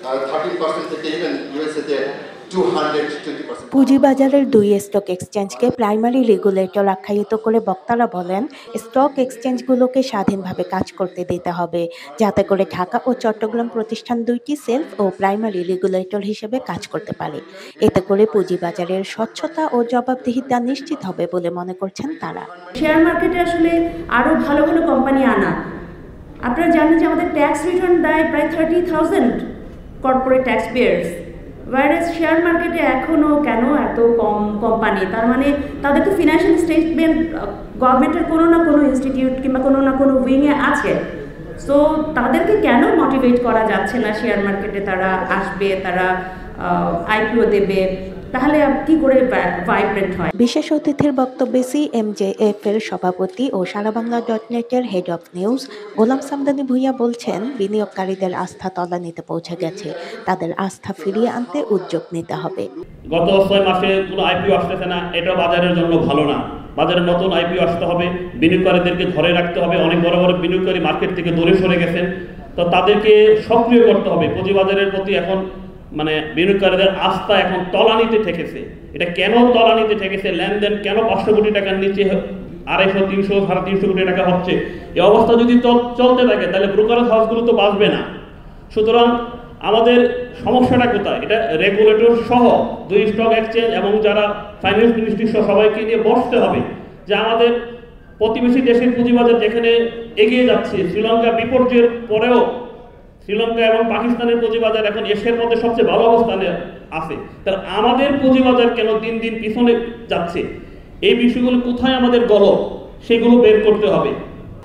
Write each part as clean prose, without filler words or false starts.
13% থেকে ইভেন ইউএসএতে 220%। পুঁজিবাজারের দুই stock এক্সচেঞ্জকে primary regulator আখ্যায়িত করে বক্তারা বলেন, স্টক এক্সচেঞ্জগুলোকে স্বাধীনভাবে কাজ করতে দিতে হবে, যাতে করে ঢাকা ও চট্টগ্রাম প্রতিষ্ঠান দুইটি সেলফ ও প্রাইমারি রেগুলেটর হিসেবে কাজ করতে পারে। এতে করে পুঁজিবাজারের স্বচ্ছতা ও জবাবদিহিতা নিশ্চিত হবে বলে মনে করছেন তারা। শেয়ার মার্কেটে আসলে আরো ভালো ভালো কোম্পানি আনা, আপনারা জানেন যে আমাদের ট্যাক্স রিটার্ন দেয় প্রায় 30,000 কর্পোরেট ট্যাক্স পেয়ার্স, ওয়ারেস শেয়ার মার্কেটে এখনও কেন এত কম কোম্পানি? তার মানে তাদের তো ফিনান্সিয়াল স্টেটমেন্ট গভর্নমেন্টের কোনো না কোনো ইনস্টিটিউট কিংবা কোনো না কোনো উইংয়ে আছে। সো তাদেরকে কেন মোটিভেট করা যাচ্ছে না শেয়ার মার্কেটে তারা আসবে, তারা আইপিও দেবে? তাহলে কি করে ভাইব্রেন্ট হয়? বিশেষ অতিথির বক্তব্যে সিএমজেএফ এর সভাপতি ও সারাবাংলা.net এর হেড অফ নিউজ গোলাম সামদানি ভূঁইয়া বলছেন, বিনিয়োগকারীদের আস্থা তলানিতে পৌঁছে গেছে, তাদের আস্থা ফিরিয়ে আনতে উদ্যোগ নিতে হবে। গত 6 মাসে কোনো আইপিও আসতেছে না, এটা বাজারের জন্য ভালো না। বাজারে নতুন আইপিও আসতে হবে, বিনিয়োগকারীদেরকে ধরে রাখতে হবে। অনেক বড় বড় বিনিয়োগকারী মার্কেট থেকে দূরে সরে গেছেন, তো তাদেরকে সক্রিয় করতে হবে। পুঁজিবাজারের প্রতি এখন বিনিয়োগকারীদের আস্থা এখন তলানিতে ঠেকেছে। এটা কেন তলানিতে ঠেকেছে? লেনদেন কেন 500 কোটি টাকার নিচে 250, 300, 350 কোটি টাকা হচ্ছে? এই অবস্থা যদি চলতে থাকে তাহলে ব্রোকারেজ হাউসগুলো তো বাঁচবে না। সুতরাং আমাদের সমস্যাটা কোথায়? এটা রেগুলেটর সহ দুই স্টক এক্সচেঞ্জ এবং যারা ফাইন্যান্স মিনিস্ট্রি সহ সবাইকে নিয়ে বসতে হবে যে আমাদের প্রতিবেশী দেশের পুঁজিবাজার যেখানে এগিয়ে যাচ্ছে, শ্রীলঙ্কা বিপর্যয়ের পরেও শ্রীলঙ্কা এবং পাকিস্তানের পুঁজিবাজার এখন এশিয়ার মধ্যে সবচেয়ে ভালো অবস্থানে আছে, তাহলে আমাদের পুঁজিবাজার কেন দিন দিন পিছনে যাচ্ছে? এই বিষয়গুলো কোথায় আমাদের গলদ, সেগুলো বের করতে হবে।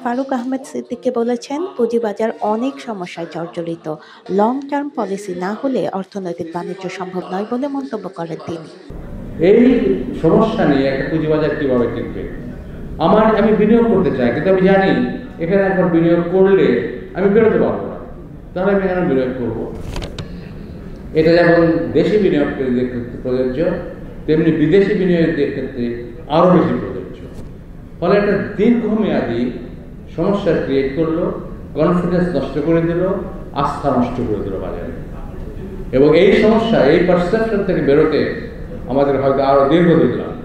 ফারুক আহমেদ সিদ্দিকী বলেছেন, পুঁজিবাজার অনেক সমস্যায় জর্জরিত, লং টার্ম পলিসি না হলে অর্থনৈতিক বাণিজ্য সম্ভব নয় বলে মন্তব্য করেন তিনি। এই সমস্যা নিয়ে একটা পুঁজিবাজার কিভাবে টিকবে? আমি বিনিয়োগ করতে চাই, কিন্তু আমি জানি এখানে একবার বিনিয়োগ করলে আমি বেরোতে পারবো না, তাহলে আমি এখানে বিনিয়োগ করবো। এটা যেমন দেশি বিনিয়োগকারীদের ক্ষেত্রে প্রযোজ্য, তেমনি বিদেশি বিনিয়োগের ক্ষেত্রে আরও বেশি প্রযোজ্য। ফলে একটা দীর্ঘমেয়াদী সমস্যা ক্রিয়েট করলো, কনফিডেন্স নষ্ট করে দিল, আস্থা নষ্ট করে দিল বাজারে। এবং এই সমস্যা, এই পারসেপশন থেকে বেরোতে আমাদের হয়তো আরো দীর্ঘদিন লাগবে।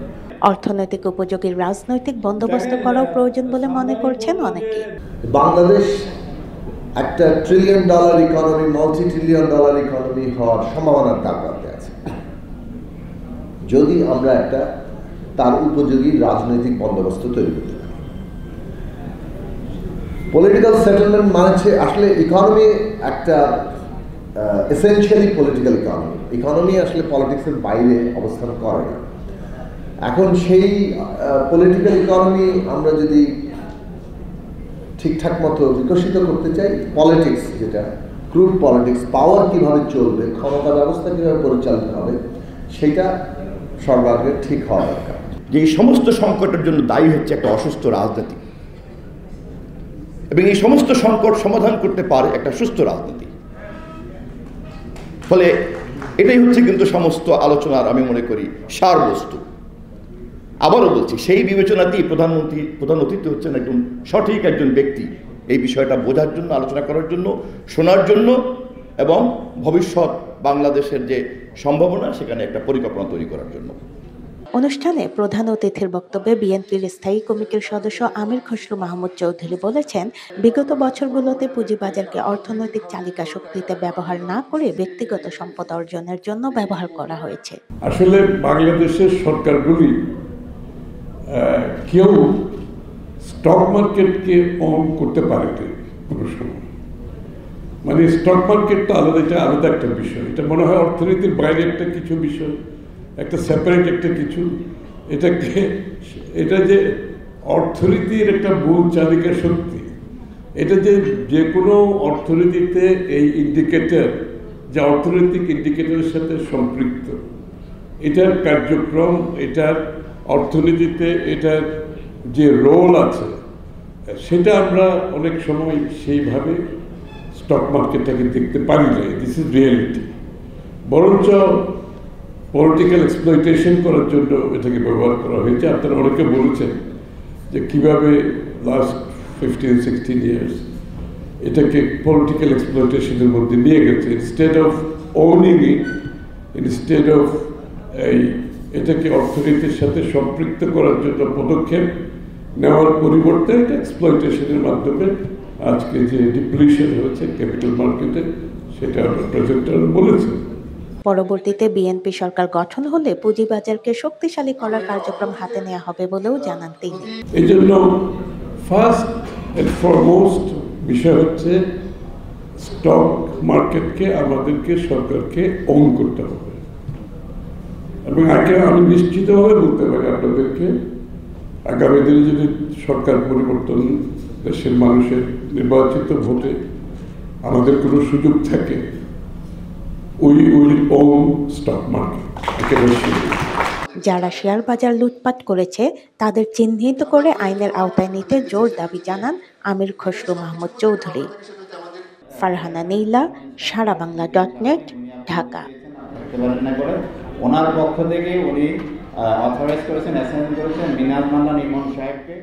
অর্থনৈতিক উপযোগী রাজনৈতিক বন্দোবস্ত করাও প্রয়োজন বলে মনে করছেন অনেকে। বাংলাদেশ একটা $1 ট্রিলিয়ন ইকোনমি, $multi-trillion ইকোনমি হওয়ার সম্ভাবনার তালিকাতে আছে, যদি আমরা একটা তার উপযোগী রাজনৈতিক বন্দোবস্ত তৈরি করতে পারি। পলিটিক্যাল সেটেলমেন্ট মানে আসলে ইকোনমি একটা এসেনশিয়ালি পলিটিক্যাল ইকোনমি আসলে পলিটিক্সের বাইরে অবস্থান করে না। এখন সেই পলিটিক্যাল ইকোনমি আমরা যদি ঠিকঠাক মতো বিকশিত করতে চাই, পলিটিক্স যেটা ক্রুড পলিটিক্স, পাওয়ার কিভাবে চলবে, ক্ষমতা ব্যবস্থা কিভাবে পরিচালিত হবে, সেটা সর্বাগ্রে ঠিক হওয়া দরকার। যে এই সমস্ত সংকটের জন্য দায়ী হচ্ছে একটা অসুস্থ রাজনীতি, এবং এই সমস্ত সংকট সমাধান করতে পারে একটা সুস্থ রাজনীতি। ফলে এটাই হচ্ছে কিন্তু সমস্ত আলোচনার আমি মনে করি সারবস্তু। আবারও বলছি, সেই বিবেচনাতেই প্রধান অতিথি হচ্ছেন একজন সঠিক একজন ব্যক্তি এই বিষয়টা বোঝার জন্য, আলোচনা করার জন্য, শোনার জন্য, এবং ভবিষ্যৎ বাংলাদেশের যে সম্ভাবনা সেখানে একটা পরিকল্পনা তৈরি করার জন্য। অনুষ্ঠানে প্রধান অতিথির বক্তব্যে বিএনপির স্থায়ী কমিটির সদস্য আমির খসরু মাহমুদ চৌধুরী বলেছেন, বিগত বছরগুলোতে পুঁজিবাজারকে অর্থনৈতিক চালিকা শক্তিতে ব্যবহার না করে ব্যক্তিগত সম্পদ অর্জনের জন্য ব্যবহার করা হয়েছে। আসলে বাংলাদেশের সরকারগুলি কেউ স্টক মার্কেটকে অন করতে পারেনি কোনো সময়। মানে স্টক মার্কেট তো আলাদা, এটা আলাদা একটা বিষয়। এটা মনে হয় অর্থনীতির বাইরে একটা কিছু বিষয়, একটা সেপারেট একটা কিছু। এটা যে অর্থনীতির একটা মূল চালিকা শক্তি, এটা যে কোনো অর্থনীতিতে এই ইন্ডিকেটর, যা অর্থনৈতিক ইন্ডিকেটরের সাথে সম্পৃক্ত, এটার কার্যক্রম, এটার অর্থনীতিতে এটার যে রোল আছে, সেটা আমরা অনেক সময় সেইভাবে স্টক মার্কেটটাকে দেখতে পারি না। This is reality. বরঞ্চ পলিটিক্যাল এক্সপ্লয়টেশন করার জন্য এটাকে ব্যবহার করা হয়েছে। আপনারা অনেকে বলেছেন যে কীভাবে লাস্ট 15-16 ইয়ার্স এটাকে পলিটিক্যাল এক্সপ্লয়টেশনের মধ্যে নিয়ে গেছে। Instead of owning it, instead of এটাকে অর্থনীতির সাথে সম্পৃক্ত করার জন্য পদক্ষেপ নেওয়ার পরিবর্তে এটা এক্সপ্লয়টেশনের মাধ্যমে আজকে যে ডিপ্লিশন হয়েছে ক্যাপিটাল মার্কেটে, সেটা প্রেজেন্টার বলেছে। পরবর্তীতে বিএনপি সরকার গঠন হলে পুঁজিবাজারকে শক্তিশালী করার কার্যক্রম হাতে নেওয়া হবে বলেও জানান তিনি। এই জন্য ফার্স্ট এন্ড ফরমোস্ট বিষয় হচ্ছে স্টক মার্কেটকে আমাদেরকে সরকারকে ওন করতে হবে। এবং আমি নিশ্চিতভাবে বলতে পারি আপনাদেরকে, আগামী দিনে যদি সরকার পরিবর্তন, দেশের মানুষের নির্বাচিত ভোটে আমাদের কোনো সুযোগ থাকে, we will on stock market. যারা শেয়ার বাজার লুটপাট করেছে তাদের চিহ্নিত করে আইনের আওতায় নিতে জোর দাবি জানান আমির খসরু মাহমুদ চৌধুরী। ফারহানা নীলা, সারাবাংলা.net, ঢাকা। ওনার পক্ষ থেকে উনি অথরাইজ করেছেন, অ্যাসাইন করেছেন মিনাজ মাল্লা নিমন সাহেবকে।